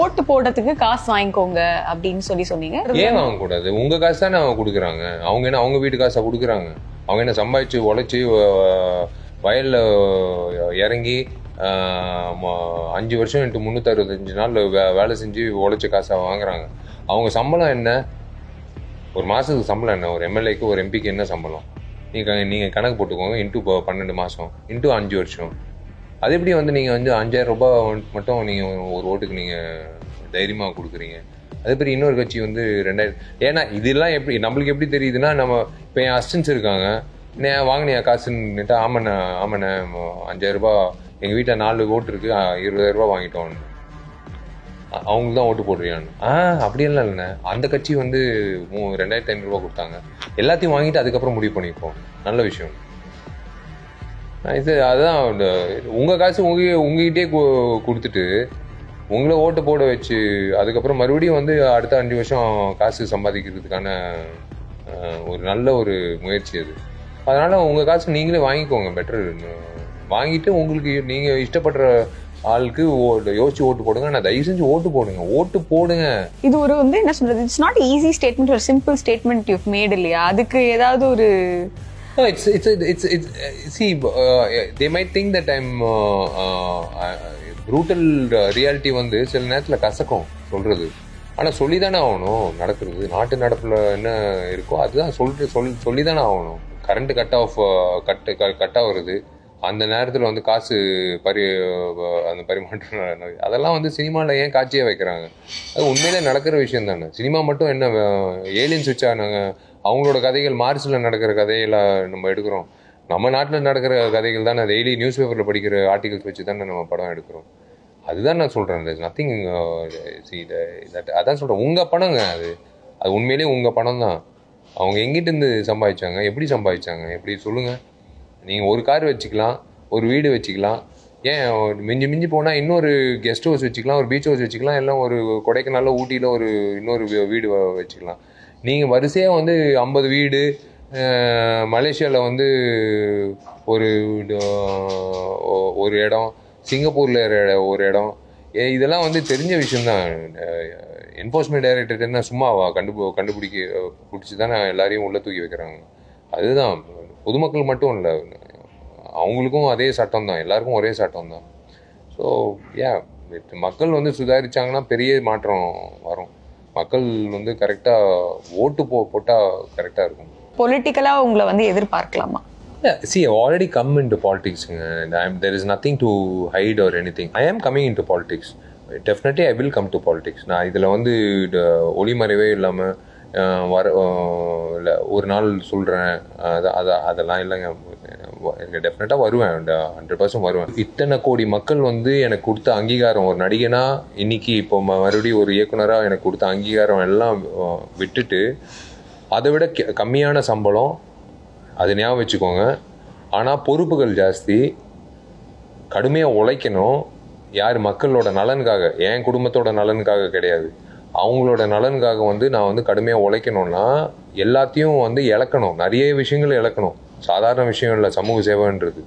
ஓட்டு போடுறதுக்கு காசு வாங்கிக்கோங்க அப்படின்னு சொன்னீங்க. ஏன் வாங்க கூடாது? உங்க காசு தானே அவங்க கொடுக்குறாங்க. அவங்க என்ன அவங்க வீட்டு காசா கொடுக்குறாங்க? அவங்க என்ன சம்பாதிச்சு உழைச்சி வயல்ல இறங்கி 5 வருஷம் into 365 நாள் வேலை செஞ்சு உழைச்ச காசா வாங்குறாங்க. அவங்க சம்பளம் என்ன? ஒரு மாசத்துக்கு சம்பளம் என்ன? ஒரு எம்எல்ஏக்கு ஒரு எம்பிக்கு என்ன சம்பளம்? நீங்க கணக்கு போட்டுக்கோங்க. இன்ட்டு 12 மாசம் இன்ட்டு 5 வருஷம். அது எப்படி நீங்க 5000 ரூபாய் மட்டும் நீங்க ஒரு ஓட்டுக்கு நீங்க தைரியமா கொடுக்குறீங்க? அதே மாதிரி இன்னொரு கட்சி 2000. ஏன்னா இதெல்லாம் எப்படி நம்மளுக்கு எப்படி தெரியுதுன்னா, நம்ம இப்போ என் அசிஸ்டன்ஸ் இருக்காங்க, வாங்கினியா காசுன்னுட்டா ஆமாண்ணா 5000 ரூபாய் எங்கள் வீட்டில் 4 ஓட்டு இருக்கு, 20,000 ரூபாய் வாங்கிட்டோம், அவங்களுக்கு தான் ஓட்டு போடுறியான்னு. அப்படியெல்லாம் இல்லைண்ணே, அந்த கட்சி 2500 ரூபாய் கொடுத்தாங்க, எல்லாத்தையும் வாங்கிட்டு அதுக்கப்புறம் முடிவு பண்ணிப்போம். நல்ல விஷயம் இது. அதுதான் உங்கள் காசு உங்ககிட்டே கொடுத்துட்டு உங்களை ஓட்டு போட வச்சு அதுக்கப்புறம் மறுபடியும் அடுத்த 5 வருஷம் காசு சம்பாதிக்கிறதுக்கான ஒரு நல்ல ஒரு முயற்சி அது. அதனால் உங்கள் காசு நீங்களே வாங்கிக்கோங்க. பெட்டர் வாங்கிட்டு உங்களுக்கு நீங்கள் இஷ்டப்படுற ஆளுக்கு யோசிச்சு ஓட்டு போடுங்க. நான் தயவு செஞ்சு ஓட்டு போடுங்க. இது ஒரு என்ன சொல்றது, இட்ஸ் நாட் ஈஸி ஸ்டேட்மெண்ட், ஒரு சிம்பிள் ஸ்டேட்மெண்ட் யூ மேட் இல்லையா? அதுக்கு ஏதாவது ஒரு see, they might think that I'm brutal. Reality சில நேரத்தில் கசக்கும் சொல்றது. ஆனால் சொல்லிதானே ஆகணும். நடக்கிறது நாட்டு நடப்புல என்ன இருக்கோ அதுதான் சொல்லிதானே ஆகணும். கரண்ட் கட் ஆகுறது, அந்த நேரத்தில் காசு அந்த பரிமாற்றம், அதெல்லாம் சினிமாவில் ஏன் காட்சியாக வைக்கிறாங்க? அது உண்மையிலே நடக்கிற விஷயம் தானே. சினிமா மட்டும் என்ன ஏலியன்ஸ் வச்சா நாங்கள் அவங்களோட கதைகள் மார்ஸில் நடக்கிற கதைகளை நம்ம எடுக்கிறோம். நம்ம நாட்டில் நடக்கிற கதைகள் தானே டெய்லி நியூஸ் பேப்பரில் படிக்கிற ஆர்டிகல்ஸ் வச்சு தானே நம்ம படம் எடுக்கிறோம். அதுதான் நான் சொல்கிறேன். நத்திங். அதான் சொல்கிறேன், உங்கள் பணங்க அது உண்மையிலேயே உங்கள் பணம் தான். அவங்க எங்கிட்டேருந்து சம்பாதிச்சாங்க, எப்படி சம்பாதிச்சாங்க, எப்படி சொல்லுங்கள். நீங்கள் ஒரு கார் வச்சுக்கலாம், ஒரு வீடு வச்சுக்கலாம், ஏன் மிஞ்சி போனால் இன்னொரு கெஸ்ட் ஹவுஸ் வச்சுக்கலாம், ஒரு பீச் ஹவுஸ் வச்சுக்கலாம், எல்லாம் ஒரு கொடைக்கானல்ல ஊட்டியில் இன்னொரு வீடு வச்சுக்கலாம். நீங்கள் வரிசையாக 50 வீடு, மலேசியாவில் ஒரு இடம், சிங்கப்பூரில் ஒரு இடம், இதெல்லாம் தெரிஞ்ச விஷயந்தான். என்ஃபோர்ஸ்மெண்ட் டைரக்டரேட் என்ன சும்மாவா பிடிச்சி தானே எல்லாரையும் உள்ளே தூக்கி வைக்கிறாங்க. அதுதான் பொதுமக்கள் மட்டும் இல்லை, அவங்களுக்கும் அதே சட்டம் தான், எல்லாருக்கும் ஒரே சட்டம் தான். ஸோ மக்கள் சுதாரிச்சாங்கன்னா பெரிய மாற்றம் வரும். மக்கள் கரெக்டாக ஓட்டு போட்டால் கரெக்டாக இருக்கும். பொலிட்டிக்கலாக உங்களை எதிர்பார்க்கலாமா? See, I've already come into politics and there is nothing to hide or anything. I am coming into politics. Definitely I will come to politics. நான் இதில் ஒளிமறைவே இல்லாமல் ஒரு நாள் சொல்கிறேன் அதெல்லாம் இல்லைங்க. எனக்கு டெஃபினட்டாக வருவேன், 100% வருவேன். இத்தனை கோடி மக்கள் எனக்கு கொடுத்த அங்கீகாரம், ஒரு நடிகனா இன்னைக்கு இப்போ மறுபடியும் ஒரு இயக்குனராக எனக்கு கொடுத்த அங்கீகாரம் எல்லாம் விட்டுட்டு அதை விட கம்மியான சம்பளம், அது ஞாபகம் வச்சுக்கோங்க. ஆனால் பொறுப்புகள் ஜாஸ்தி, கடுமையாக உழைக்கணும். யார்? மக்களோட நலனுக்காக, என் குடும்பத்தோட நலனுக்காக கிடையாது, அவங்களோட நலனுக்காக நான் கடுமையாக உழைக்கணும்னா எல்லாத்தையும் இழக்கணும். நிறைய விஷயங்கள் இழக்கணும். சாதாரண விஷயம் இல்லை சமூக சேவைன்றது.